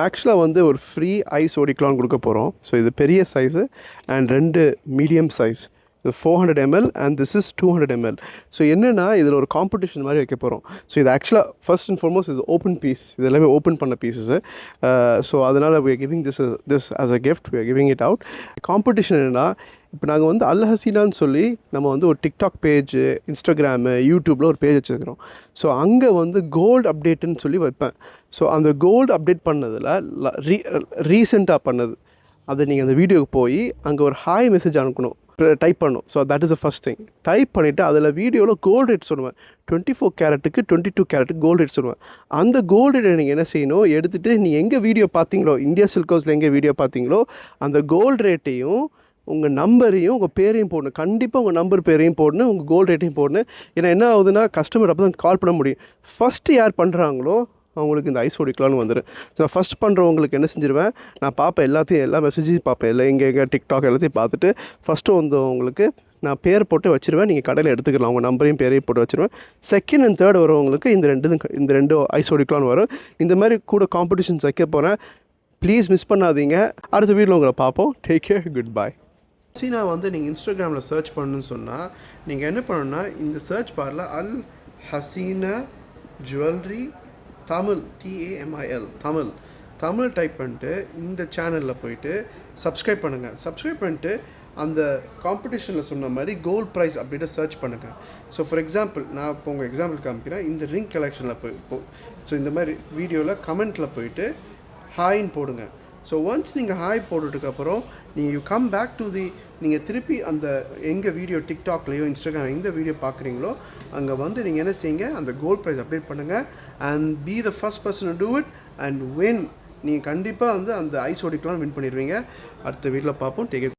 ஆக்சுவலாக வந்து ஒரு ஃப்ரீ ஐஸ் ஓடிக்கலாம் கொடுக்க போகிறோம். ஸோ இது பெரிய சைஸு அண்ட் 2 மீடியம் சைஸ். இது 400 ml and this is 200 ml. So என்னென்னா இதில் ஒரு காம்படிஷன் மாதிரி வைக்க போகிறோம். ஸோ இது ஆக்சுவலாக ஃபர்ஸ்ட் அண்ட் ஃபார்மோஸ்ட் இது ஓப்பன் பீஸ். இது எல்லாமே ஓப்பன் பண்ண பீஸஸு. ஸோ அதனால் we are giving this as a gift. We are giving it out. Competition என்னென்னா, இப்போ நாங்கள் வந்து அல் ஹசீனான்னு சொல்லி நம்ம வந்து ஒரு டிக்டாக் பேஜு, இன்ஸ்டாகிராமு, யூடியூப்பில் ஒரு பேஜ் வச்சுருக்கிறோம். ஸோ அங்கே வந்து கோல்டு அப்டேட்டுன்னு சொல்லி வைப்பேன். ஸோ அந்த கோல்டு அப்டேட் பண்ணதில் ரீசெண்டாக பண்ணது அதை நீங்கள் அந்த வீடியோவுக்கு போய் அங்கே ஒரு ஹாய் மெசேஜ் அனுப்பணும், டைப் பண்ணணும். So that is the first thing. Type பண்ணிவிட்டு அதில் வீடியோவில் கோல்டு ரேட் சொல்லுவேன். 24 கேரட்டுக்கு 22 கேரட்டுக்கு கோல்டு ரேட் சொல்லுவேன். அந்த கோல்டு ரேட்டை நீங்கள் என்ன செய்யணும், எடுத்துகிட்டு நீங்கள் எங்கே வீடியோ பார்த்தீங்களோ, இந்தியா சில்க் ஹவுஸில் எங்கே வீடியோ பார்த்தீங்களோ அந்த கோல்டு ரேட்டையும் உங்கள் நம்பரையும் உங்கள் பேரையும் போடணும். கண்டிப்பாக உங்கள் நம்பர் பேரையும் போடணும், உங்கள் கோல்டு ரேட்டையும் போடணும். ஏன்னா என்ன ஆகுதுன்னா, கஸ்டமர் அப்போ தான் கால் பண்ண முடியும். ஃபஸ்ட்டு யார் பண்ணுறாங்களோ அவங்களுக்கு இந்த ஐஸ் ஓடிக்கலான்னு வந்துடும். ஸோ நான் ஃபஸ்ட் பண்ணுறவங்களுக்கு என்ன செஞ்சுருவேன், நான் பார்ப்பேன் எல்லாத்தையும், எல்லா மெசேஜையும் பார்ப்பேன், இல்லை எங்கே டிக்டாக் எல்லாத்தையும் பார்த்துட்டு ஃபஸ்ட்டு வந்தவங்களுக்கு நான் பேர் போட்டு வச்சுருவேன். நீங்கள் கடையில் எடுத்துக்கலாம், உங்கள் நம்பரையும் பேரையும் போட்டு வச்சுருவேன். செகண்ட் அண்ட் தேர்ட் வரவங்களுக்கு இந்த ரெண்டு ஐஸ் ஓடிக்கலான்னு வரும். இந்த மாதிரி கூட காம்படிஷன்ஸ் வைக்க போகிறேன். ப்ளீஸ் மிஸ் பண்ணாதீங்க. அடுத்த வீடியோவில் உங்களை பார்ப்போம். Take care, good bye. Hasina வந்து நீங்கள் இன்ஸ்டாகிராமில் சர்ச் பண்ணணுன்னு சொன்னால் நீங்கள் என்ன பண்ணணுன்னா, இந்த சர்ச் பாரில் Al Haseena jewellery Tamil, TAMIL Tamil type பண்ணிட்டு இந்த சேனலில் போயிட்டு சப்ஸ்கிரைப் பண்ணுங்கள். சப்ஸ்கிரைப் பண்ணிட்டு அந்த காம்படிஷனில் சொன்ன மாதிரி கோல்ட் ப்ரைஸ் அப்படின்ட்டு சர்ச் பண்ணுங்கள். ஸோ ஃபார் எக்ஸாம்பிள், நான் இப்போ உங்கள் எக்ஸாம்பிள் காமிக்கிறேன். இந்த ரிங் கலெக்ஷனில் ஸோ இந்த மாதிரி வீடியோவில் கமெண்ட்டில் போயிட்டு ஹாய்ன்னு போடுங்க. ஸோ ஒன்ஸ் நீங்கள் ஹாய் போட்டுட்டுக்கப்புறம் நீங்கள் யூ கம் பேக் டு நீங்கள் திருப்பி அந்த எங்கள் வீடியோ டிக்டாக்லேயோ இன்ஸ்டாகிராம் எந்த வீடியோ பார்க்குறீங்களோ அங்கே வந்து நீங்கள் என்ன செய்யுங்க, அந்த கோல்ட் ப்ரைஸ் அப்டேட் பண்ணுங்கள் and be the first person to do it and win. நீங்கள் கண்டிப்பாக வந்து அந்த ஐஸ் ஓடிக்கலாம் வின் பண்ணிடுவீங்க. அடுத்த வீடியோவில் பார்ப்போம். டேக்